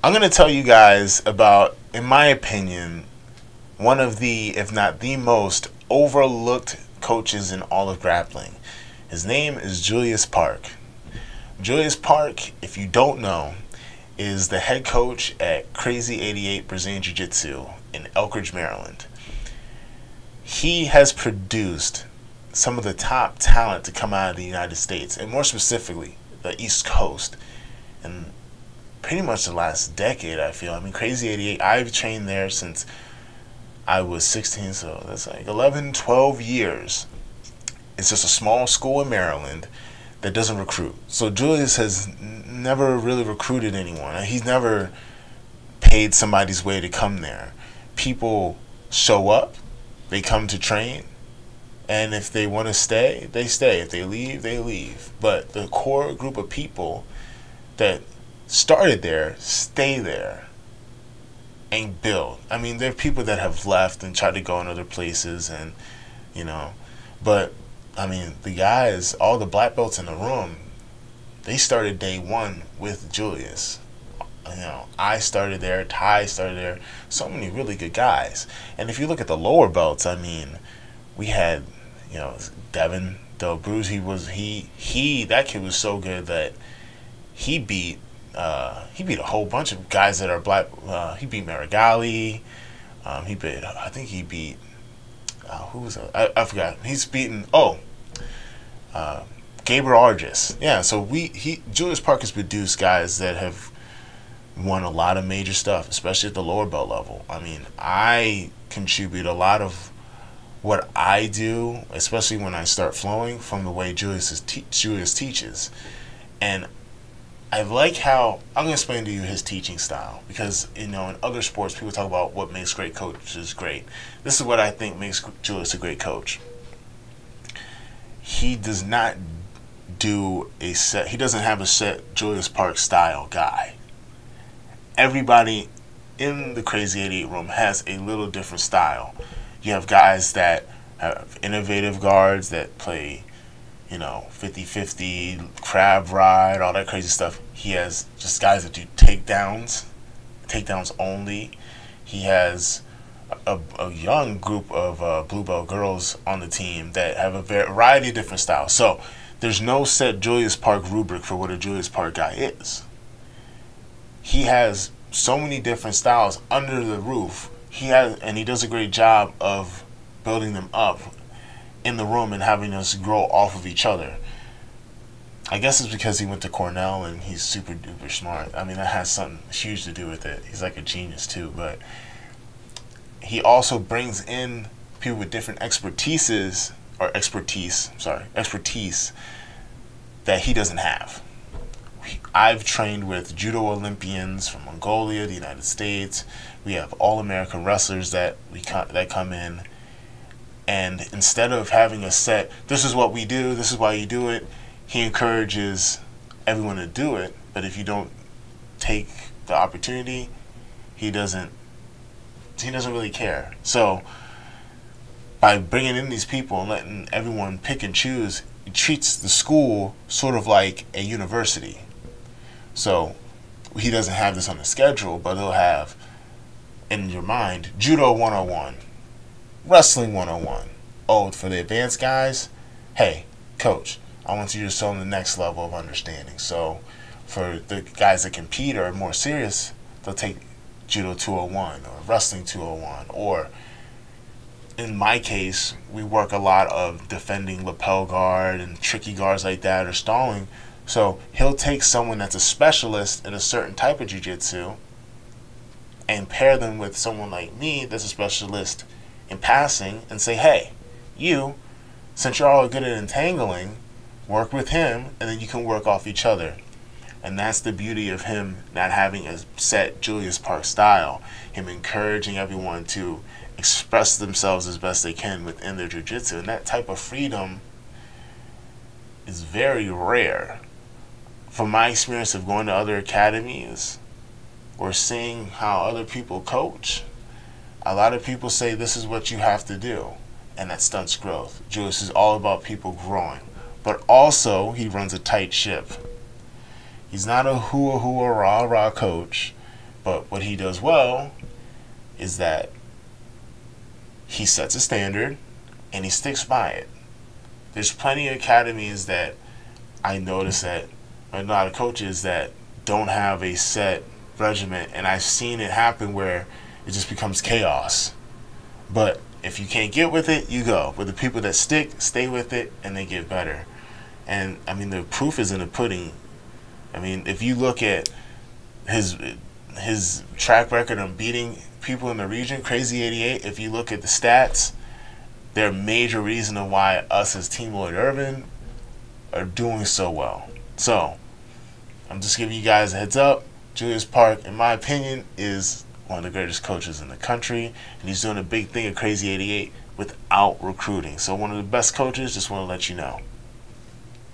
I'm going to tell you guys about, in my opinion, one of the, if not the most overlooked coaches in all of grappling. His name is Julius Park. Julius Park, if you don't know, is the head coach at Crazy 88 Brazilian Jiu-Jitsu in Elkridge, Maryland. He has produced some of the top talent to come out of the United States, and more specifically, the East Coast, and pretty much the last decade, I feel. I mean, Crazy 88, I've trained there since I was 16, so that's like 11, 12 years. It's just a small school in Maryland that doesn't recruit. So Julius has never really recruited anyone. He's never paid somebody's way to come there. People show up, they come to train, and if they want to stay, they stay. If they leave, they leave. But the core group of people that started there stay there and build. I mean, there are people that have left and tried to go in other places, and but I mean, the guys, all the black belts in the room, they started day one with Julius. I started there, Ty started there, so many really good guys. And if you look at the lower belts, I mean, we had Devin Del Bruce. That kid was so good that he beat a whole bunch of guys that are black. He beat Marigali. He beat who was that? I forgot. He's beaten Gabriel Argis. Yeah, so Julius Park has produced guys that have won a lot of major stuff, especially at the lower belt level. I mean, I contribute a lot of what I do, especially when I start flowing, from the way Julius teaches. And I like how, I'm going to explain to you his teaching style, because in other sports people talk about what makes great coaches great. This is what I think makes Julius a great coach. He does not do a set, he doesn't have a set Julius Park style guy. Everybody in the Crazy 88 room has a little different style. You have guys that have innovative guards that play 50-50, crab ride, all that crazy stuff. He has just guys that do takedowns only. He has a young group of blue belt girls on the team that have a variety of different styles. So there's no set Julius Park rubric for what a Julius Park guy is. He has so many different styles under the roof. And he does a great job of building them up in the room and having us grow off of each other. I guess it's because he went to Cornell and he's super duper smart. I mean, that has something huge to do with it. He's like a genius too, but he also brings in people with different expertise that he doesn't have. I've trained with judo Olympians from Mongolia, the United States. We have all-American wrestlers that come in. And instead of having a set, this is what we do, this is why you do it, he encourages everyone to do it. But if you don't take the opportunity, he doesn't really care. So by bringing in these people and letting everyone pick and choose, he treats the school sort of like a university. So he doesn't have this on the schedule, but he'll have in your mind Judo 101, Wrestling 101. Oh, for the advanced guys, hey, coach, I want you to show them the next level of understanding. So for the guys that compete or are more serious, they'll take Judo 201 or Wrestling 201. Or in my case, we work a lot of defending lapel guard and tricky guards like that, or stalling. So he'll take someone that's a specialist in a certain type of jiu-jitsu and pair them with someone like me that's a specialist in passing, and say, hey, you, since you're all good at entangling, work with him, and then you can work off each other. And that's the beauty of him not having a set Julius Park style, him encouraging everyone to express themselves as best they can within their jiu-jitsu. And that type of freedom is very rare. From my experience of going to other academies or seeing how other people coach, a lot of people say this is what you have to do, and that stunts growth. Julius is all about people growing, but also he runs a tight ship. He's not a hoo-ha-hoo-ha rah-rah coach But what he does well is that he sets a standard and he sticks by it. There's plenty of academies that I notice that a lot of coaches that don't have a set regimen, and I've seen it happen where it just becomes chaos. But if you can't get with it, you go. But the people that stick, stay with it, and they get better. And I mean, the proof is in the pudding. I mean, if you look at his track record on beating people in the region, Crazy 88, if you look at the stats, they're a major reason of why us as Team Lloyd Irvin are doing so well. So, I'm just giving you guys a heads up. Julius Park, in my opinion, is one of the greatest coaches in the country, and he's doing a big thing at Crazy 88 without recruiting. So one of the best coaches, just want to let you know.